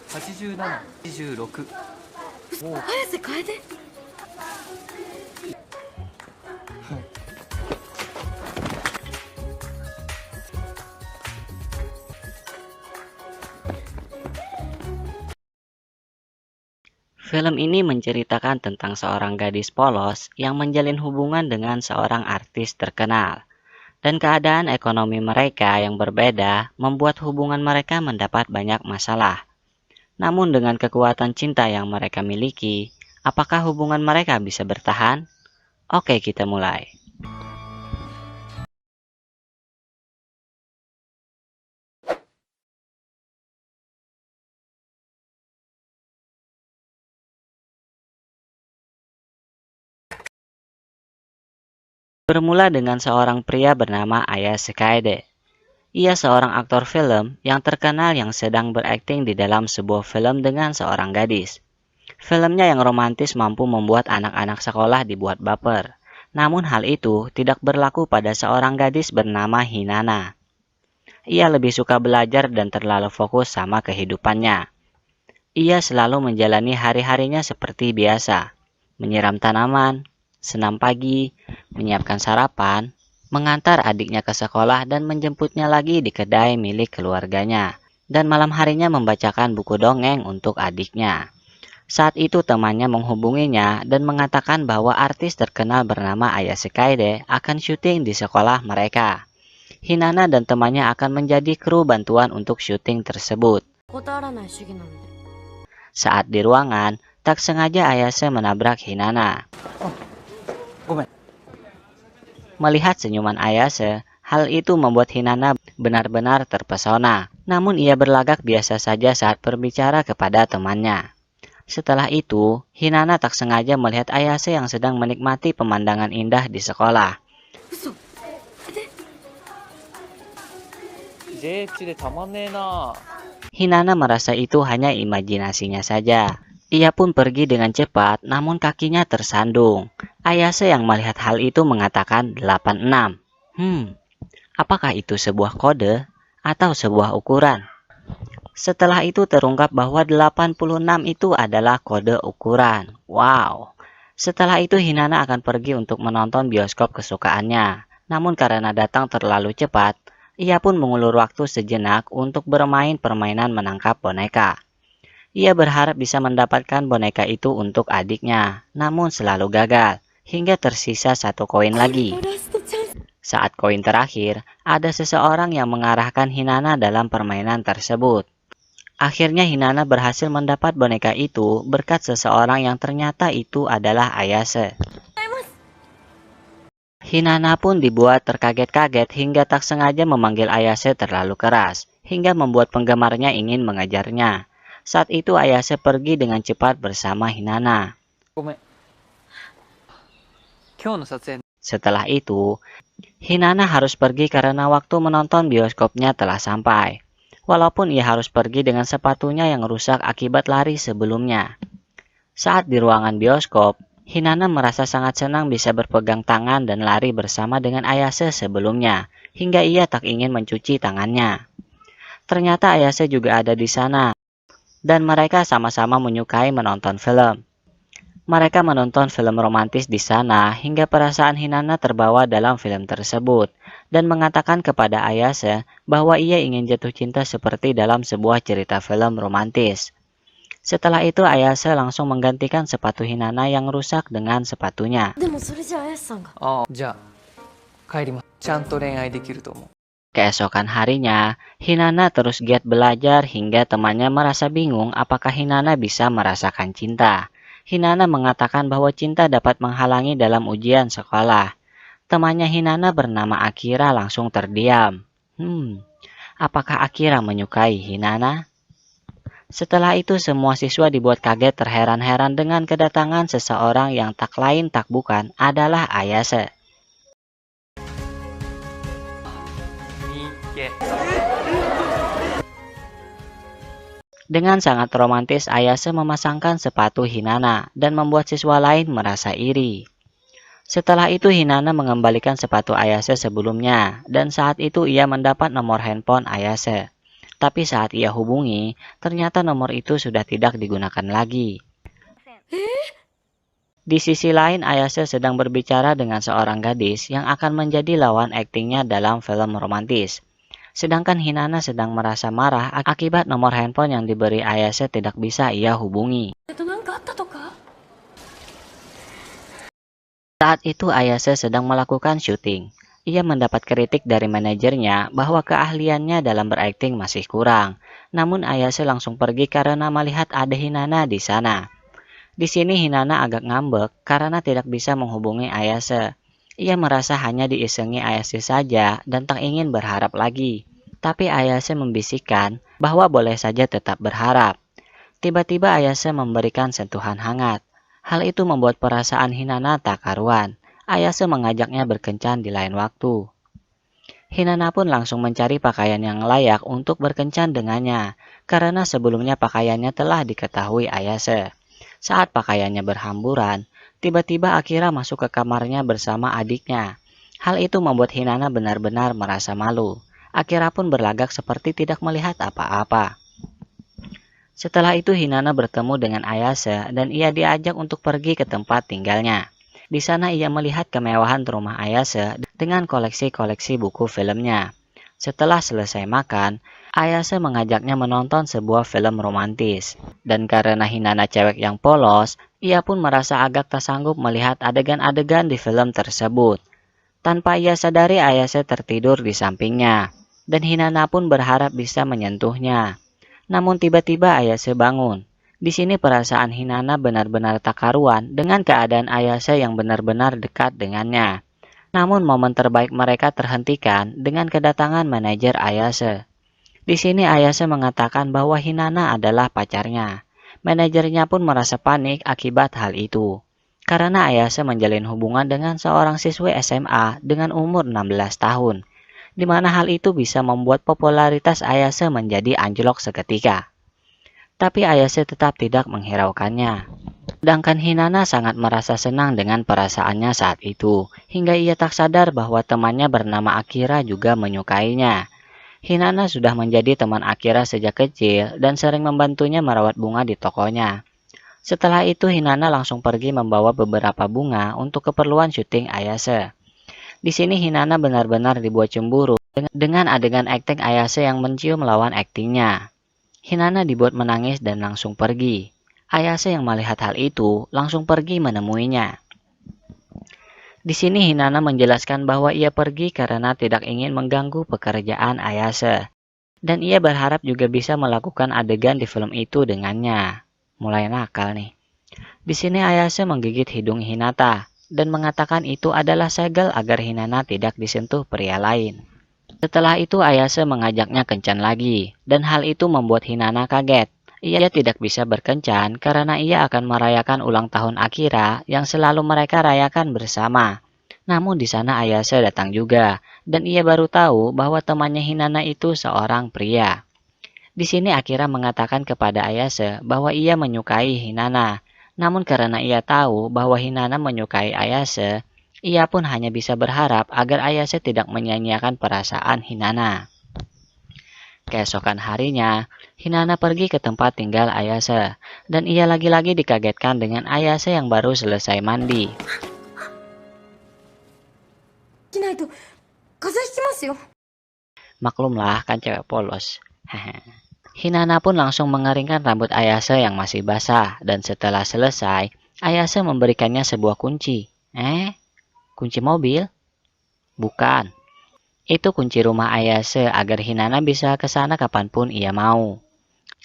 87、86。おお、早瀬楓。Film ini menceritakan tentang seorang gadis polos yang menjalin hubungan dengan seorang artis terkenal. Dan keadaan ekonomi mereka yang berbeda membuat hubungan mereka mendapat banyak masalah. Namun dengan kekuatan cinta yang mereka miliki, apakah hubungan mereka bisa bertahan? Oke, kita mulai. Bermula dengan seorang pria bernama Ayase Kaede. Ia seorang aktor film yang terkenal yang sedang berakting di dalam sebuah film dengan seorang gadis. Filmnya yang romantis mampu membuat anak-anak sekolah dibuat baper. Namun hal itu tidak berlaku pada seorang gadis bernama Hinana. Ia lebih suka belajar dan terlalu fokus sama kehidupannya. Ia selalu menjalani hari-harinya seperti biasa, menyiram tanaman, senam pagi, menyiapkan sarapan, mengantar adiknya ke sekolah dan menjemputnya lagi di kedai milik keluarganya, dan malam harinya membacakan buku dongeng untuk adiknya. Saat itu temannya menghubunginya dan mengatakan bahwa artis terkenal bernama Ayase Kaede akan syuting di sekolah mereka. Hinana dan temannya akan menjadi kru bantuan untuk syuting tersebut. Saat di ruangan, tak sengaja Ayase menabrak Hinana. Melihat senyuman Ayase, hal itu membuat Hinana benar-benar terpesona. Namun ia berlagak biasa saja saat berbicara kepada temannya. Setelah itu, Hinana tak sengaja melihat Ayase yang sedang menikmati pemandangan indah di sekolah. Hinana merasa itu hanya imajinasinya saja. Ia pun pergi dengan cepat, namun kakinya tersandung. Ayase yang melihat hal itu mengatakan 86. Apakah itu sebuah kode atau sebuah ukuran? Setelah itu terungkap bahwa 86 itu adalah kode ukuran. Wow. Setelah itu Hinana akan pergi untuk menonton bioskop kesukaannya. Namun karena datang terlalu cepat, ia pun mengulur waktu sejenak untuk bermain permainan menangkap boneka. Ia berharap bisa mendapatkan boneka itu untuk adiknya, namun selalu gagal, hingga tersisa 1 koin lagi. Saat koin terakhir, ada seseorang yang mengarahkan Hinana dalam permainan tersebut. Akhirnya Hinana berhasil mendapat boneka itu berkat seseorang yang ternyata itu adalah Ayase. Hinana pun dibuat terkaget-kaget hingga tak sengaja memanggil Ayase terlalu keras, hingga membuat penggemarnya ingin mengejarnya. Saat itu Ayase pergi dengan cepat bersama Hinana. Setelah itu, Hinana harus pergi karena waktu menonton bioskopnya telah sampai. Walaupun ia harus pergi dengan sepatunya yang rusak akibat lari sebelumnya. Saat di ruangan bioskop, Hinana merasa sangat senang bisa berpegang tangan dan lari bersama dengan Ayase sebelumnya, hingga ia tak ingin mencuci tangannya. Ternyata Ayase juga ada di sana, dan mereka sama-sama menyukai menonton film. Mereka menonton film romantis di sana hingga perasaan Hinana terbawa dalam film tersebut dan mengatakan kepada Ayase bahwa ia ingin jatuh cinta seperti dalam sebuah cerita film romantis. Setelah itu Ayase langsung menggantikan sepatu Hinana yang rusak dengan sepatunya. Keesokan harinya, Hinana terus giat belajar hingga temannya merasa bingung apakah Hinana bisa merasakan cinta. Hinana mengatakan bahwa cinta dapat menghalangi dalam ujian sekolah. Temannya Hinana bernama Akira langsung terdiam. Apakah Akira menyukai Hinana? Setelah itu semua siswa dibuat kaget terheran-heran dengan kedatangan seseorang yang tak lain tak bukan adalah Ayase. Dengan sangat romantis, Ayase memasangkan sepatu Hinana dan membuat siswa lain merasa iri. Setelah itu Hinana mengembalikan sepatu Ayase sebelumnya dan saat itu ia mendapat nomor handphone Ayase. Tapi saat ia hubungi, ternyata nomor itu sudah tidak digunakan lagi. Di sisi lain, Ayase sedang berbicara dengan seorang gadis yang akan menjadi lawan aktingnya dalam film romantis. Sedangkan Hinana sedang merasa marah akibat nomor handphone yang diberi Ayase tidak bisa ia hubungi. Saat itu Ayase sedang melakukan syuting. Ia mendapat kritik dari manajernya bahwa keahliannya dalam berakting masih kurang. Namun Ayase langsung pergi karena melihat ada Hinana di sana. Di sini Hinana agak ngambek karena tidak bisa menghubungi Ayase. Ia merasa hanya diisengi Ayase saja dan tak ingin berharap lagi. Tapi Ayase membisikkan bahwa boleh saja tetap berharap. Tiba-tiba Ayase memberikan sentuhan hangat. Hal itu membuat perasaan Hinana tak karuan. Ayase mengajaknya berkencan di lain waktu. Hinana pun langsung mencari pakaian yang layak untuk berkencan dengannya, karena sebelumnya pakaiannya telah diketahui Ayase. Saat pakaiannya berhamburan, tiba-tiba Akira masuk ke kamarnya bersama adiknya. Hal itu membuat Hinana benar-benar merasa malu. Akira pun berlagak seperti tidak melihat apa-apa. Setelah itu Hinana bertemu dengan Ayase dan ia diajak untuk pergi ke tempat tinggalnya. Di sana ia melihat kemewahan rumah Ayase dengan koleksi-koleksi buku filmnya. Setelah selesai makan, Ayase mengajaknya menonton sebuah film romantis. Dan karena Hinana cewek yang polos, ia pun merasa agak tak sanggup melihat adegan-adegan di film tersebut. Tanpa ia sadari Ayase tertidur di sampingnya. Dan Hinana pun berharap bisa menyentuhnya. Namun tiba-tiba Ayase bangun. Di sini perasaan Hinana benar-benar tak karuan dengan keadaan Ayase yang benar-benar dekat dengannya. Namun momen terbaik mereka terhentikan dengan kedatangan manajer Ayase. Di sini Ayase mengatakan bahwa Hinana adalah pacarnya. Manajernya pun merasa panik akibat hal itu. Karena Ayase menjalin hubungan dengan seorang siswi SMA dengan umur 16 tahun. Di mana hal itu bisa membuat popularitas Ayase menjadi anjlok seketika. Tapi Ayase tetap tidak menghiraukannya. Sedangkan Hinana sangat merasa senang dengan perasaannya saat itu, hingga ia tak sadar bahwa temannya bernama Akira juga menyukainya. Hinana sudah menjadi teman Akira sejak kecil dan sering membantunya merawat bunga di tokonya. Setelah itu Hinana langsung pergi membawa beberapa bunga untuk keperluan syuting Ayase. Di sini Hinana benar-benar dibuat cemburu dengan adegan akting Ayase yang mencium lawan aktingnya. Hinana dibuat menangis dan langsung pergi. Ayase yang melihat hal itu langsung pergi menemuinya. Di sini Hinana menjelaskan bahwa ia pergi karena tidak ingin mengganggu pekerjaan Ayase. Dan ia berharap juga bisa melakukan adegan di film itu dengannya. Mulai nakal nih. Di sini Ayase menggigit hidung Hinata dan mengatakan itu adalah segel agar Hinana tidak disentuh pria lain. Setelah itu Ayase mengajaknya kencan lagi dan hal itu membuat Hinana kaget. Ia tidak bisa berkencan karena ia akan merayakan ulang tahun Akira yang selalu mereka rayakan bersama. Namun di sana Ayase datang juga, dan ia baru tahu bahwa temannya Hinana itu seorang pria. Di sini Akira mengatakan kepada Ayase bahwa ia menyukai Hinana. Namun karena ia tahu bahwa Hinana menyukai Ayase, ia pun hanya bisa berharap agar Ayase tidak menyia-nyiakan perasaan Hinana. Keesokan harinya, Hinana pergi ke tempat tinggal Ayase, dan ia lagi-lagi dikagetkan dengan Ayase yang baru selesai mandi. Maklumlah kan cewek polos. Hinana pun langsung mengeringkan rambut Ayase yang masih basah, dan setelah selesai, Ayase memberikannya sebuah kunci. Kunci mobil? Bukan. Itu kunci rumah Ayase agar Hinana bisa ke sana kapanpun ia mau.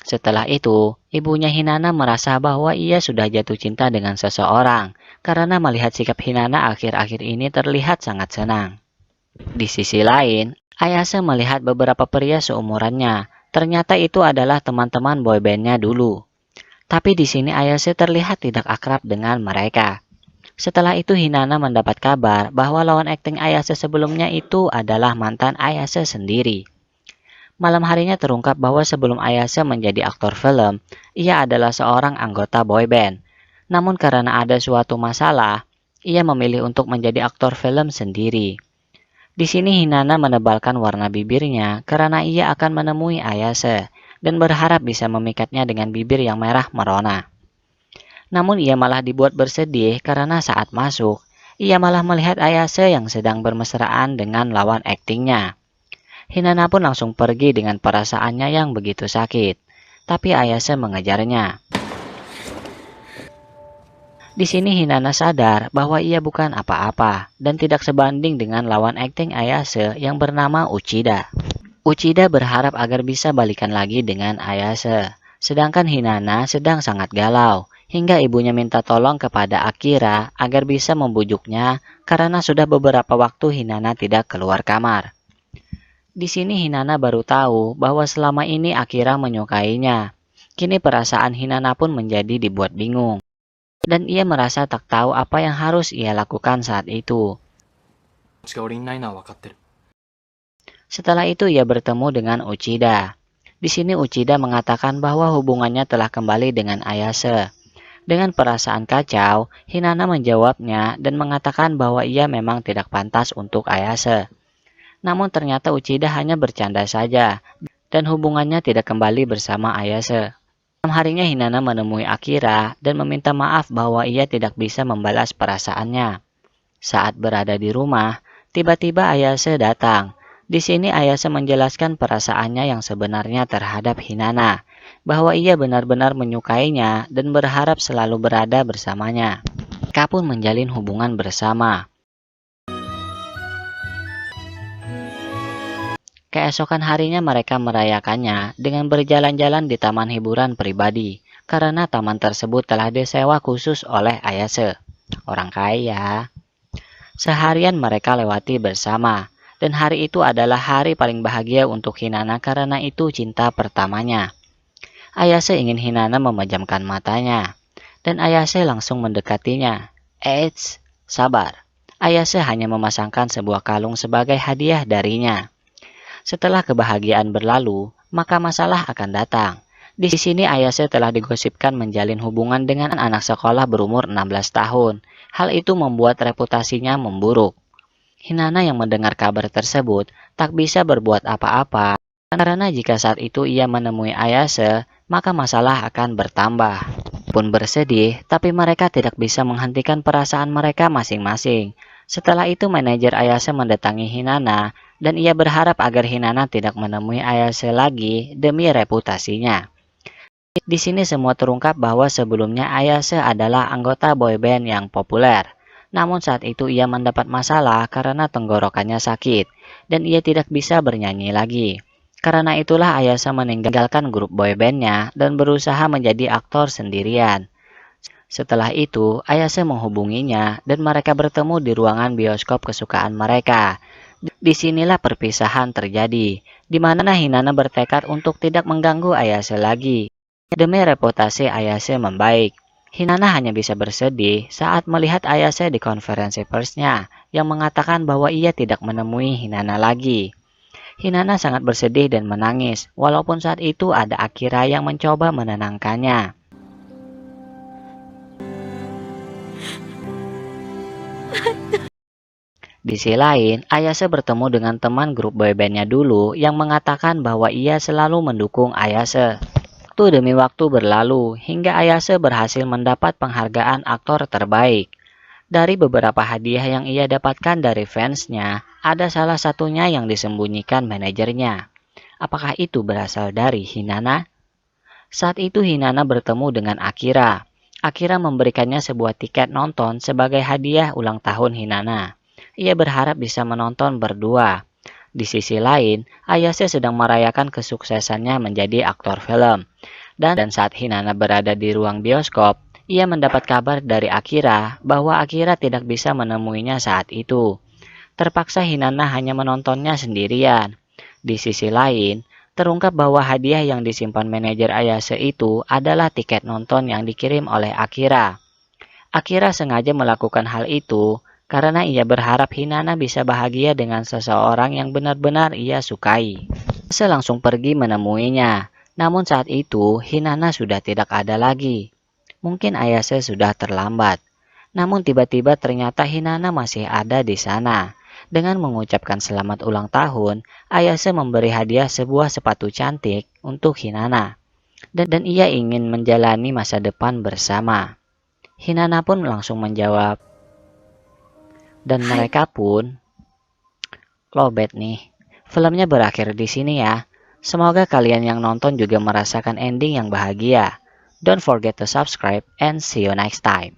Setelah itu, ibunya Hinana merasa bahwa ia sudah jatuh cinta dengan seseorang karena melihat sikap Hinana akhir-akhir ini terlihat sangat senang. Di sisi lain, Ayase melihat beberapa pria seumurannya. Ternyata itu adalah teman-teman boybandnya dulu. Tapi di sini Ayase terlihat tidak akrab dengan mereka. Setelah itu Hinana mendapat kabar bahwa lawan akting Ayase sebelumnya itu adalah mantan Ayase sendiri. Malam harinya terungkap bahwa sebelum Ayase menjadi aktor film, ia adalah seorang anggota boyband. Namun karena ada suatu masalah, ia memilih untuk menjadi aktor film sendiri. Di sini Hinata menebalkan warna bibirnya karena ia akan menemui Ayase dan berharap bisa memikatnya dengan bibir yang merah merona. Namun ia malah dibuat bersedih karena saat masuk, ia malah melihat Ayase yang sedang bermesraan dengan lawan aktingnya. Hinata pun langsung pergi dengan perasaannya yang begitu sakit, tapi Ayase mengejarnya. Di sini Hinata sadar bahwa ia bukan apa-apa dan tidak sebanding dengan lawan akting Ayase yang bernama Uchida. Uchida berharap agar bisa balikan lagi dengan Ayase, sedangkan Hinata sedang sangat galau hingga ibunya minta tolong kepada Akira agar bisa membujuknya karena sudah beberapa waktu Hinata tidak keluar kamar. Di sini Hinata baru tahu bahwa selama ini Akira menyukainya. Kini perasaan Hinata pun menjadi dibuat bingung. Dan ia merasa tak tahu apa yang harus ia lakukan saat itu. Setelah itu ia bertemu dengan Uchida. Di sini Uchida mengatakan bahwa hubungannya telah kembali dengan Ayase. Dengan perasaan kacau, Hinata menjawabnya dan mengatakan bahwa ia memang tidak pantas untuk Ayase. Namun ternyata Uchida hanya bercanda saja dan hubungannya tidak kembali bersama Ayase. Malam harinya Hinata menemui Akira dan meminta maaf bahwa ia tidak bisa membalas perasaannya. Saat berada di rumah, tiba-tiba Ayase datang. Di sini Ayase menjelaskan perasaannya yang sebenarnya terhadap Hinata, bahwa ia benar-benar menyukainya dan berharap selalu berada bersamanya. Mereka pun menjalin hubungan bersama. Keesokan harinya mereka merayakannya dengan berjalan-jalan di taman hiburan pribadi, karena taman tersebut telah disewa khusus oleh Ayase, orang kaya. Seharian mereka lewati bersama, dan hari itu adalah hari paling bahagia untuk Hinata karena itu cinta pertamanya. Ayase ingin Hinata memejamkan matanya, dan Ayase langsung mendekatinya. Eits, sabar. Ayase hanya memasangkan sebuah kalung sebagai hadiah darinya. Setelah kebahagiaan berlalu, maka masalah akan datang. Di sini Ayase telah digosipkan menjalin hubungan dengan anak sekolah berumur 16 tahun. Hal itu membuat reputasinya memburuk. Hinata yang mendengar kabar tersebut tak bisa berbuat apa-apa karena jika saat itu ia menemui Ayase, maka masalah akan bertambah. Pun bersedih, tapi mereka tidak bisa menghentikan perasaan mereka masing-masing. Setelah itu manajer Ayase mendatangi Hinata dan ia berharap agar Hinata tidak menemui Ayase lagi demi reputasinya. Di sini semua terungkap bahwa sebelumnya Ayase adalah anggota boyband yang populer. Namun saat itu ia mendapat masalah karena tenggorokannya sakit dan ia tidak bisa bernyanyi lagi. Karena itulah Ayase meninggalkan grup boybandnya dan berusaha menjadi aktor sendirian. Setelah itu, Ayase menghubunginya dan mereka bertemu di ruangan bioskop kesukaan mereka. Disinilah perpisahan terjadi, di mana Hinata bertekad untuk tidak mengganggu Ayase lagi. Demi reputasi Ayase membaik, Hinata hanya bisa bersedih saat melihat Ayase di konferensi persnya yang mengatakan bahwa ia tidak menemui Hinata lagi. Hinata sangat bersedih dan menangis, walaupun saat itu ada Akira yang mencoba menenangkannya. Di sisi lain, Ayase bertemu dengan teman grup boybandnya dulu yang mengatakan bahwa ia selalu mendukung Ayase. Waktu demi waktu berlalu hingga Ayase berhasil mendapat penghargaan aktor terbaik. Dari beberapa hadiah yang ia dapatkan dari fansnya, ada salah satunya yang disembunyikan manajernya. Apakah itu berasal dari Hinata? Saat itu Hinata bertemu dengan Akira. Akira memberikannya sebuah tiket nonton sebagai hadiah ulang tahun Hinata. Ia berharap bisa menonton berdua. Di sisi lain, Ayase sedang merayakan kesuksesannya menjadi aktor film. Dan saat Hinata berada di ruang bioskop, ia mendapat kabar dari Akira bahwa Akira tidak bisa menemuinya saat itu. Terpaksa Hinata hanya menontonnya sendirian. Di sisi lain, terungkap bahwa hadiah yang disimpan manajer Ayase itu adalah tiket nonton yang dikirim oleh Akira. Akira sengaja melakukan hal itu karena ia berharap Hinata bisa bahagia dengan seseorang yang benar-benar ia sukai. Ayase langsung pergi menemuinya, namun saat itu Hinata sudah tidak ada lagi. Mungkin Ayase sudah terlambat. Namun tiba-tiba ternyata Hinata masih ada di sana. Dengan mengucapkan selamat ulang tahun, Ayase memberi hadiah sebuah sepatu cantik untuk Hinata. Dan ia ingin menjalani masa depan bersama. Hinata pun langsung menjawab. Dan mereka pun lobet nih. Filmnya berakhir di sini ya. Semoga kalian yang nonton juga merasakan ending yang bahagia. Don't forget to subscribe and see you next time.